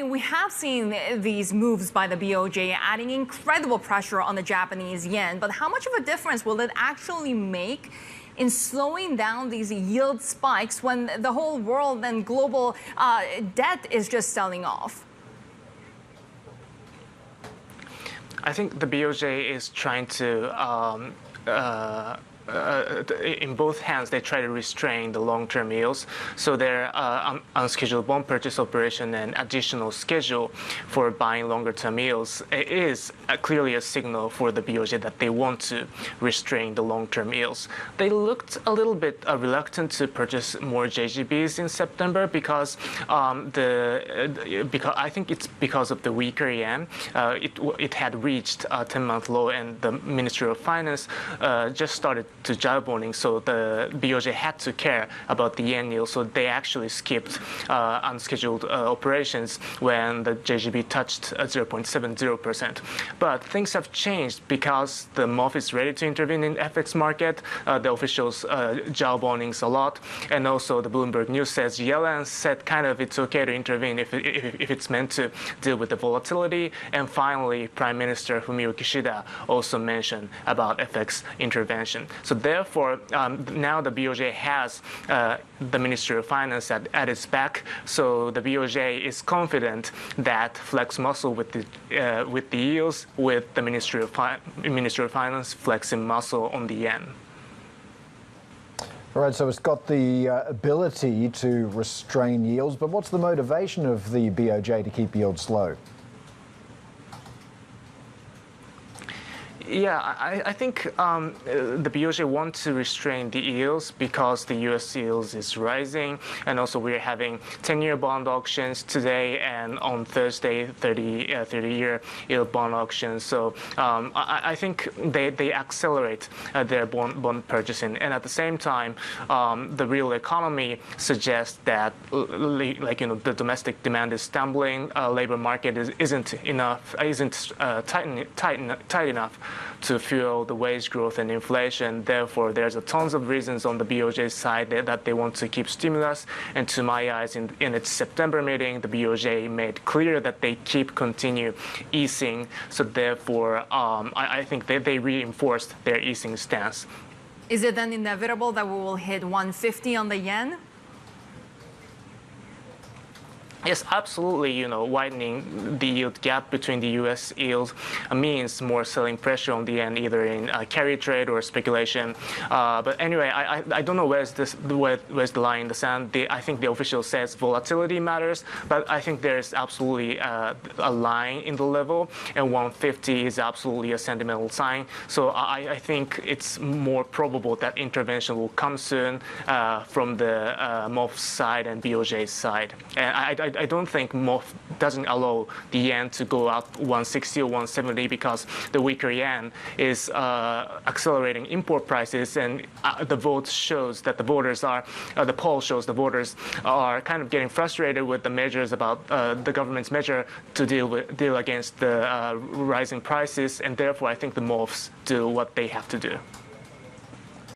We have seen these moves by the BOJ adding incredible pressure on the Japanese yen, but how much of a difference will it actually make in slowing down these yield spikes when the whole world and global debt is just selling off? I think the BOJ is trying to in both hands, they try to restrain the long-term yields. So their unscheduled bond purchase operation and additional schedule for buying longer-term yields is clearly a signal for the BOJ that they want to restrain the long-term yields. They looked a little bit reluctant to purchase more JGBs in September because I think it's because of the weaker yen. It had reached a 10-month low, and the Ministry of Finance just started to jibe bonding, so the BOJ had to care about the yen yield, so they actually skipped unscheduled operations when the JGB touched 0.70%. But things have changed because the MOF is ready to intervene in FX market. The officials jibe bondings a lot, and also the Bloomberg News says Yellen said kind of it's okay to intervene if it's meant to deal with the volatility. And finally, Prime Minister Fumio Kishida also mentioned about FX intervention. So therefore, now the BOJ has the Ministry of Finance at its back. So the BOJ is confident that flex muscle with the yields, with the Ministry of Finance flexing muscle on the yen. All right, so it's got the ability to restrain yields, but what's the motivation of the BOJ to keep yields low? Yeah, I think the BOJ wants to restrain the yields because the U.S. yields is rising, and also we're having 10-year bond auctions today, and on Thursday, 30-year yield bond auctions. So I think they accelerate their bond purchasing, and at the same time, the real economy suggests that the domestic demand is stumbling, labor market isn't tight enough to fuel the wage growth and inflation. Therefore, there's a tons of reasons on the BOJ's side that they want to keep stimulus. And to my eyes, in its September meeting, the BOJ made clear that they continue easing. So therefore, I think they reinforced their easing stance. Is it then inevitable that we will hit 150 on the yen? Yes, absolutely. Widening the yield gap between the U.S. yields means more selling pressure on the yen, either in carry trade or speculation. But anyway, I don't know where's the line in the sand. I think the official says volatility matters, but I think there's absolutely a line in the level, and 150 is absolutely a sentimental sign. So I think it's more probable that intervention will come soon from the MOF's side and BOJ's side. And I don't think MOF doesn't allow the yen to go up 160 or 170 because the weaker yen is accelerating import prices, and the vote shows that the poll shows the voters are kind of getting frustrated with the measures about the government's measure to deal against the rising prices, and therefore I think the MOFs do what they have to do.